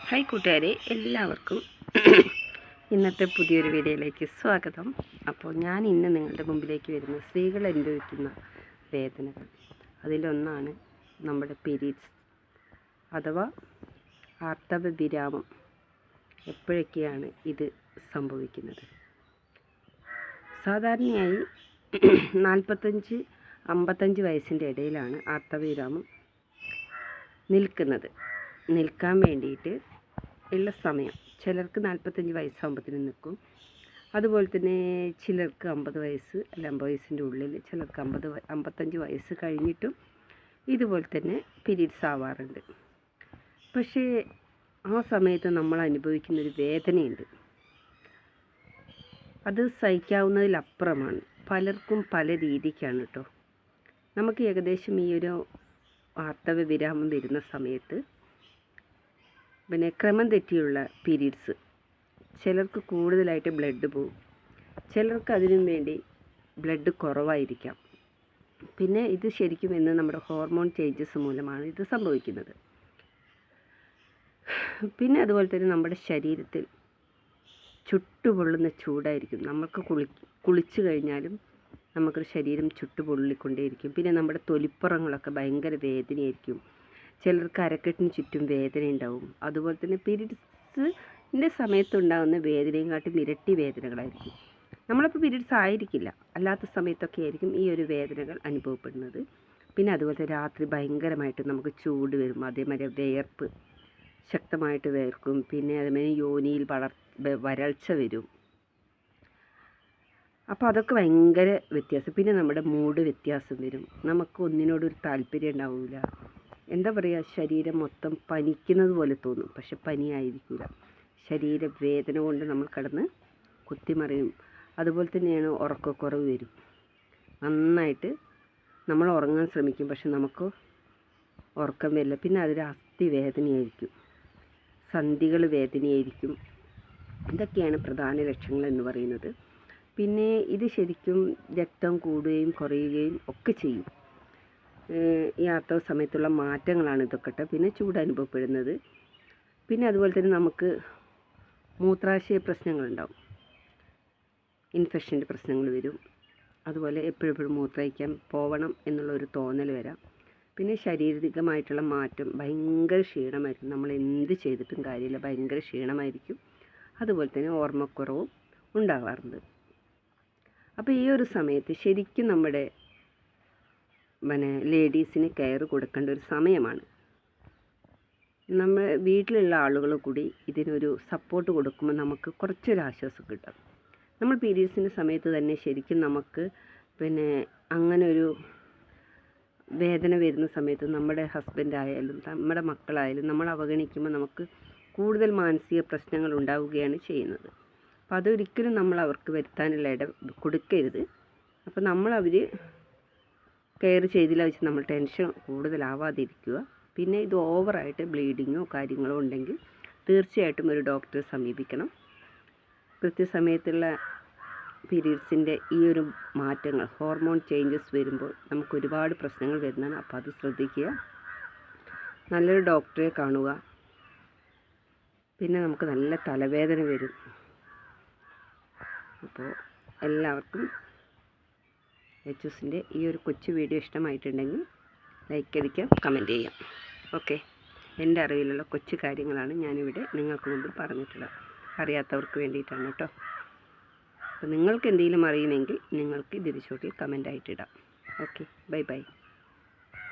Hi കൂട്ടുകാരെ, എല്ലാവർക്കും ഇന്നത്തെ പുതിയൊരു വീഡിയോയിലേക്ക് സ്വാഗതം. അപ്പോൾ ഞാൻ ഇന്ന് നിങ്ങളുടെ മുമ്പിലേക്ക് വരുന്ന സ്ത്രീകൾ അനുഭവിക്കുന്ന വേദനകൾ. അതിലൊന്നാണ് നമ്മുടെ പീരീഡ്സ് അഥവാ ആർത്തവ വിരാമം. എപ്പോഴൊക്കെയാണ് ഇത് സംഭവിക്കുന്നത്? സാധാരണയായി 45-55 വയസ്സിൻ്റെ ഇടയിലാണ് ആർത്തവ വിരാമം നിൽക്കാൻ വേണ്ടിയിട്ട് ഉള്ള സമയം. ചിലർക്ക് 45 വയസ്സാകുമ്പോഴത്തേനും നിൽക്കും. അതുപോലെ തന്നെ ചിലർക്ക് 50 വയസ്സ് അല്ല 50 വയസ്സിൻ്റെ ഉള്ളിൽ, ചിലർക്ക് 55 വയസ്സ് കഴിഞ്ഞിട്ടും ഇതുപോലെ തന്നെ പീരീഡ്സ് ആവാറുണ്ട്. പക്ഷേ ആ സമയത്ത് നമ്മൾ അനുഭവിക്കുന്നൊരു വേദനയുണ്ട്. അത് സഹിക്കാവുന്നതിലപ്പുറമാണ്. പലർക്കും പല രീതിക്കാണ് കേട്ടോ. നമുക്ക് ഏകദേശം ഈ ഒരു ആർത്തവ വിരാമം വരുന്ന സമയത്ത് ക്രമം തെറ്റിയുള്ള പീരീഡ്സ്, ചിലർക്ക് കൂടുതലായിട്ട് ബ്ലഡ് പോകും, ചിലർക്ക് അതിനും വേണ്ടി ബ്ലഡ് കുറവായിരിക്കാം. പിന്നെ ഇത് ശരിക്കും നമ്മുടെ ഹോർമോൺ ചേഞ്ചസ് മൂലമാണ് ഇത് സംഭവിക്കുന്നത്. പിന്നെ അതുപോലെ തന്നെ നമ്മുടെ ശരീരത്തിൽ ചുട്ടുപൊള്ളുന്ന ചൂടായിരിക്കും. നമുക്ക് കുളിച്ചു കഴിഞ്ഞാലും നമുക്ക് ശരീരം ചുട്ടുപൊള്ളിക്കൊണ്ടേയിരിക്കും. പിന്നെ നമ്മുടെ തൊലിപ്പുറങ്ങളൊക്കെ ഭയങ്കര വേദനയായിരിക്കും. ചിലർക്ക് അരക്കെട്ടിന് ചുറ്റും വേദന ഉണ്ടാവും. അതുപോലെ തന്നെ പീരീഡ്സിൻ്റെ സമയത്തുണ്ടാകുന്ന വേദനയും കാട്ടി ഇരട്ടി വേദനകളായിരിക്കും. നമ്മളിപ്പോൾ പീരീഡ്സ് ആയിരിക്കില്ല, അല്ലാത്ത സമയത്തൊക്കെ ആയിരിക്കും ഈ ഒരു വേദനകൾ അനുഭവപ്പെടുന്നത്. പിന്നെ അതുപോലെ രാത്രി ഭയങ്കരമായിട്ട് നമുക്ക് ചൂട് വരും. അതേമാതിരി വിയർപ്പ് ശക്തമായിട്ട് വേർക്കും. പിന്നെ അതേമാതിരി യോനിയിൽ വരൾച്ച വരും. അപ്പോൾ അതൊക്കെ ഭയങ്കര വ്യത്യാസം. പിന്നെ നമ്മുടെ മൂഡ് വ്യത്യാസം വരും. നമുക്ക് ഒന്നിനോടൊരു താല്പര്യം ഉണ്ടാവില്ല. എന്താ പറയുക, ശരീരം മൊത്തം പനിക്കുന്നത് പോലെ തോന്നും, പക്ഷെ പനിയായിരിക്കില്ല. ശരീരവേദന കൊണ്ട് നമ്മൾ കിടന്ന് കുത്തിമറിയും. അതുപോലെ തന്നെയാണ് ഉറക്കക്കുറവ് വരും. നന്നായിട്ട് നമ്മൾ ഉറങ്ങാൻ ശ്രമിക്കും, പക്ഷെ നമുക്ക് ഉറക്കം വരില്ല. പിന്നെ അതൊരു അസ്ഥി വേദനയായിരിക്കും, സന്ധികൾ വേദനയായിരിക്കും. ഇതൊക്കെയാണ് പ്രധാന ലക്ഷണങ്ങൾ എന്ന് പറയുന്നത്. പിന്നെ ഇത് ശരിക്കും രക്തം കൂടുകയും കുറയുകയും ഒക്കെ ചെയ്യും. ഈ ആർത്തവ സമയത്തുള്ള മാറ്റങ്ങളാണ് ഇതൊക്കെ. പിന്നെ ചൂട് അനുഭവപ്പെടുന്നത്. പിന്നെ അതുപോലെ തന്നെ നമുക്ക് മൂത്രാശയ പ്രശ്നങ്ങളുണ്ടാവും, ഇൻഫെക്ഷൻ്റെ പ്രശ്നങ്ങൾ വരും. അതുപോലെ എപ്പോഴും മൂത്രമൊഴിക്കാൻ പോവണം എന്നുള്ളൊരു തോന്നൽ വരാം. പിന്നെ ശാരീരികമായിട്ടുള്ള മാറ്റം, ഭയങ്കര ക്ഷീണമായിരിക്കും. നമ്മൾ എന്ത് ചെയ്തിട്ടും കാര്യമില്ല, ഭയങ്കര ക്ഷീണമായിരിക്കും. അതുപോലെ തന്നെ ഓർമ്മക്കുറവും ഉണ്ടാകാറുണ്ട്. അപ്പോൾ ഈ ഒരു സമയത്ത് ശരിക്കും നമ്മുടെ ലേഡീസിന് കെയർ കൊടുക്കേണ്ട ഒരു സമയമാണ്. നമ്മൾ വീട്ടിലുള്ള ആളുകൾ കൂടി ഇതിനൊരു സപ്പോർട്ട് കൊടുക്കുമ്പോൾ നമുക്ക് കുറച്ചൊരു ആശ്വാസം കിട്ടും. നമ്മൾ പീരീഡ്സിൻ്റെ സമയത്ത് തന്നെ ശരിക്കും നമുക്ക് അങ്ങനെ ഒരു വേദന വരുന്ന സമയത്ത് നമ്മുടെ ഹസ്ബൻഡായാലും നമ്മുടെ മക്കളായാലും നമ്മൾ അവഗണിക്കുമ്പോൾ നമുക്ക് കൂടുതൽ മാനസിക പ്രശ്നങ്ങൾ ഉണ്ടാവുകയാണ് ചെയ്യുന്നത്. അപ്പോൾ അതൊരിക്കലും നമ്മൾ അവർക്ക് വരുത്താനുള്ള കൊടുക്കരുത്. അപ്പോൾ അവർ കെയർ ചെയ്തില്ല വെച്ച് നമ്മൾ ടെൻഷൻ കൂടുതലാവാതിരിക്കുക. പിന്നെ ഇത് ഓവറായിട്ട് ബ്ലീഡിങ്ങോ കാര്യങ്ങളോ ഉണ്ടെങ്കിൽ തീർച്ചയായിട്ടും ഒരു ഡോക്ടറെ സമീപിക്കണം. കൃത്യസമയത്തുള്ള പീരീഡ്സിൻ്റെ ഈ ഒരു മാറ്റങ്ങൾ, ഹോർമോൺ ചേഞ്ചസ് വരുമ്പോൾ നമുക്ക് ഒരുപാട് പ്രശ്നങ്ങൾ വരുന്നതാണ്. അപ്പോൾ അത് ശ്രദ്ധിക്കുക, നല്ലൊരു ഡോക്ടറെ കാണുക. പിന്നെ നമുക്ക് നല്ല തലവേദന വരും. അപ്പോൾ എല്ലാവർക്കും എച്ചൂസിൻ്റെ ഈ ഒരു കൊച്ചു വീഡിയോ ഇഷ്ടമായിട്ടുണ്ടെങ്കിൽ ലൈക്ക് അടിക്കാം, കമൻറ്റ് ചെയ്യാം. ഓക്കെ, എൻ്റെ അറിവിലുള്ള കൊച്ചു കാര്യങ്ങളാണ് ഞാനിവിടെ നിങ്ങൾക്ക് മുമ്പിൽ പറഞ്ഞിട്ടുള്ളത്. അറിയാത്തവർക്ക് വേണ്ടിയിട്ടാണ് കേട്ടോ. അപ്പോൾ നിങ്ങൾക്ക് എന്തെങ്കിലും അറിയുമെങ്കിൽ നിങ്ങൾക്ക് ഇതിന് ചോട്ടിൽ കമൻ്റ് ആയിട്ടിടാം. Okay, bye by.